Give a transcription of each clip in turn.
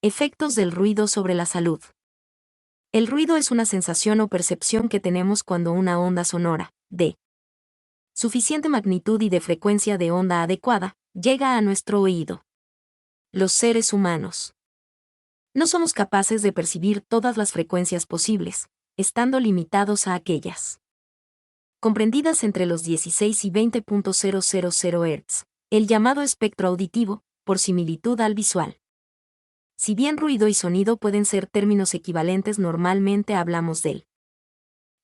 Efectos del ruido sobre la salud. El ruido es una sensación o percepción que tenemos cuando una onda sonora, de suficiente magnitud y de frecuencia de onda adecuada, llega a nuestro oído. Los seres humanos no somos capaces de percibir todas las frecuencias posibles, estando limitados a aquellas comprendidas entre los 16 y 20.000 Hz, el llamado espectro auditivo, por similitud al visual. Si bien ruido y sonido pueden ser términos equivalentes, normalmente hablamos del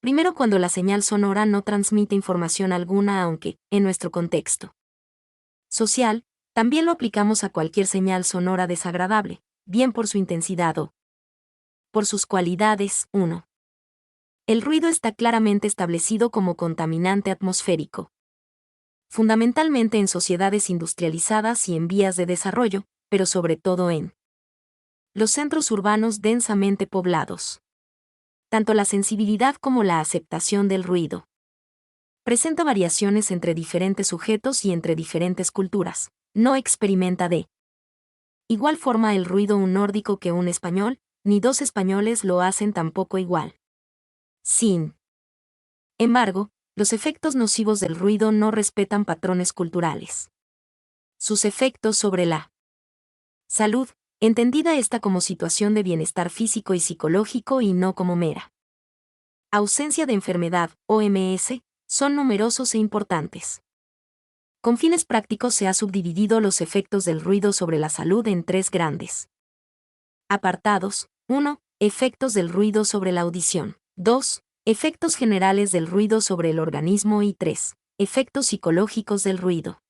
primero cuando la señal sonora no transmite información alguna, aunque, en nuestro contexto social, también lo aplicamos a cualquier señal sonora desagradable, bien por su intensidad o por sus cualidades. 1. El ruido está claramente establecido como contaminante atmosférico. Fundamentalmente en sociedades industrializadas y en vías de desarrollo, pero sobre todo en los centros urbanos densamente poblados. Tanto la sensibilidad como la aceptación del ruido presenta variaciones entre diferentes sujetos y entre diferentes culturas. No experimenta de igual forma el ruido un nórdico que un español, ni dos españoles lo hacen tampoco igual. Sin embargo, los efectos nocivos del ruido no respetan patrones culturales. Sus efectos sobre la salud, entendida esta como situación de bienestar físico y psicológico y no como mera ausencia de enfermedad, OMS, son numerosos e importantes. Con fines prácticos se ha subdividido los efectos del ruido sobre la salud en tres grandes apartados. 1. Efectos del ruido sobre la audición. 2. Efectos generales del ruido sobre el organismo y 3. Efectos psicológicos del ruido.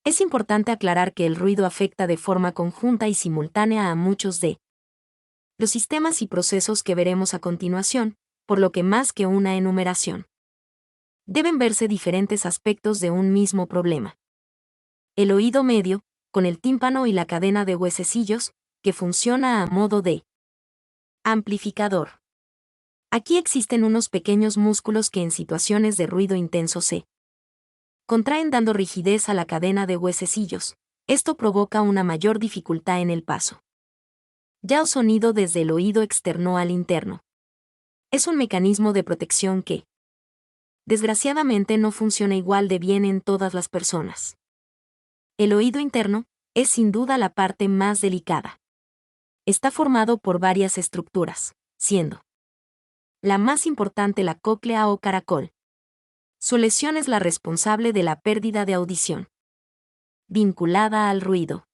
Es importante aclarar que el ruido afecta de forma conjunta y simultánea a muchos de los sistemas y procesos que veremos a continuación, por lo que más que una enumeración, deben verse diferentes aspectos de un mismo problema. El oído medio, con el tímpano y la cadena de huesecillos, que funciona a modo de amplificador. Aquí existen unos pequeños músculos que en situaciones de ruido intenso se contraen dando rigidez a la cadena de huesecillos. Esto provoca una mayor dificultad en el paso ya o sonido desde el oído externo al interno. Es un mecanismo de protección que, desgraciadamente, no funciona igual de bien en todas las personas. El oído interno es sin duda la parte más delicada. Está formado por varias estructuras, siendo la más importante la cóclea o caracol. Su lesión es la responsable de la pérdida de audición vinculada al ruido.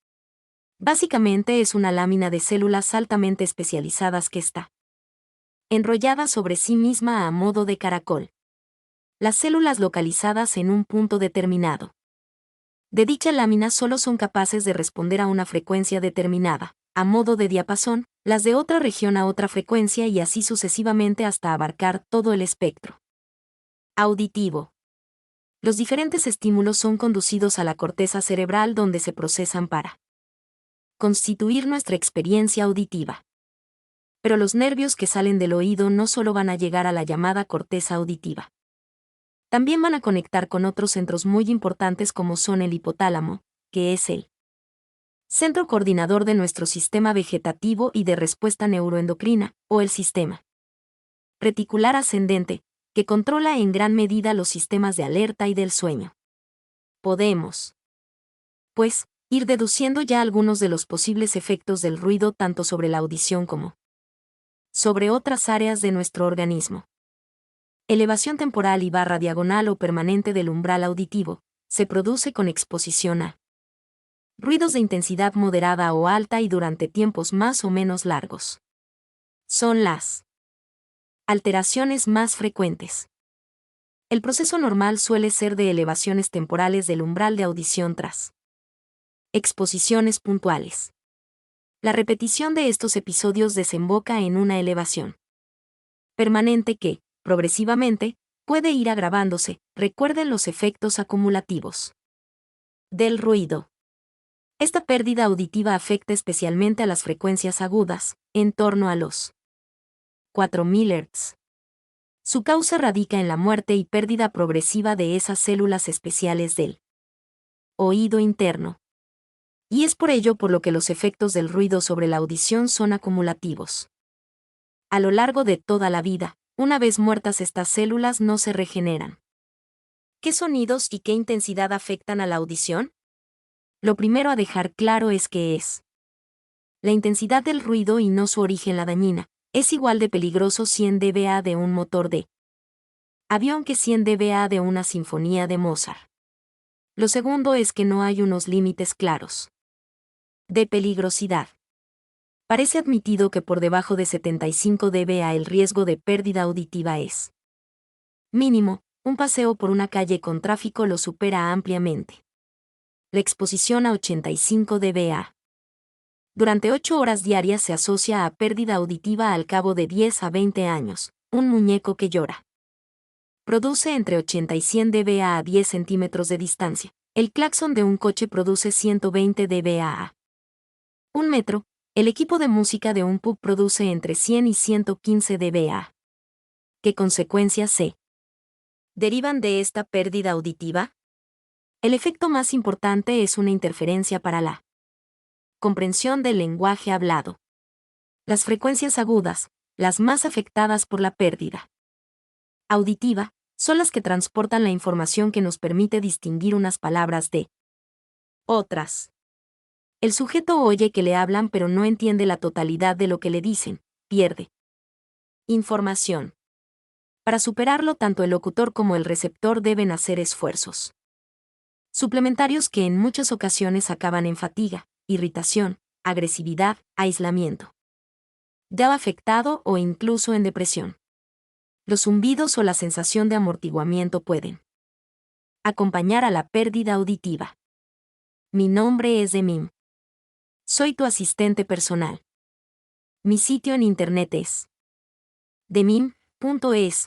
Básicamente es una lámina de células altamente especializadas que está enrollada sobre sí misma a modo de caracol. Las células localizadas en un punto determinado de dicha lámina solo son capaces de responder a una frecuencia determinada, a modo de diapasón, las de otra región a otra frecuencia y así sucesivamente hasta abarcar todo el espectro auditivo. Los diferentes estímulos son conducidos a la corteza cerebral donde se procesan para constituir nuestra experiencia auditiva. Pero los nervios que salen del oído no solo van a llegar a la llamada corteza auditiva. También van a conectar con otros centros muy importantes como son el hipotálamo, que es el centro coordinador de nuestro sistema vegetativo y de respuesta neuroendocrina, o el sistema reticular ascendente, que controla en gran medida los sistemas de alerta y del sueño. Podemos, pues, ir deduciendo ya algunos de los posibles efectos del ruido tanto sobre la audición como sobre otras áreas de nuestro organismo. Elevación temporal y barra diagonal o permanente del umbral auditivo, se produce con exposición a ruidos de intensidad moderada o alta y durante tiempos más o menos largos. Son las alteraciones más frecuentes. El proceso normal suele ser de elevaciones temporales del umbral de audición tras exposiciones puntuales. La repetición de estos episodios desemboca en una elevación permanente que, progresivamente, puede ir agravándose. Recuerden los efectos acumulativos del ruido. Esta pérdida auditiva afecta especialmente a las frecuencias agudas, en torno a los 4000 Hz. Su causa radica en la muerte y pérdida progresiva de esas células especiales del oído interno. Y es por ello por lo que los efectos del ruido sobre la audición son acumulativos. A lo largo de toda la vida, una vez muertas estas células no se regeneran. ¿Qué sonidos y qué intensidad afectan a la audición? Lo primero a dejar claro es que es la intensidad del ruido y no su origen la dañina. Es igual de peligroso 100 dBA de un motor de avión que 100 dBA de una sinfonía de Mozart. Lo segundo es que no hay unos límites claros de peligrosidad. Parece admitido que por debajo de 75 dBA el riesgo de pérdida auditiva es mínimo. Un paseo por una calle con tráfico lo supera ampliamente. La exposición a 85 dBA durante 8 horas diarias se asocia a pérdida auditiva al cabo de 10 a 20 años. Un muñeco que llora produce entre 80 y 100 dBA a 10 centímetros de distancia. El claxon de un coche produce 120 dBA a 1 metro. El equipo de música de un pub produce entre 100 y 115 dBA. ¿Qué consecuencias se derivan de esta pérdida auditiva? El efecto más importante es una interferencia para la comprensión del lenguaje hablado. Las frecuencias agudas, las más afectadas por la pérdida auditiva, son las que transportan la información que nos permite distinguir unas palabras de otras. El sujeto oye que le hablan pero no entiende la totalidad de lo que le dicen, pierde información. Para superarlo, tanto el locutor como el receptor deben hacer esfuerzos suplementarios que en muchas ocasiones acaban en fatiga, irritación, agresividad, aislamiento ya afectado o incluso en depresión. Los zumbidos o la sensación de amortiguamiento pueden acompañar a la pérdida auditiva. Mi nombre es Demim. Soy tu asistente personal. Mi sitio en internet es demim.es.tl.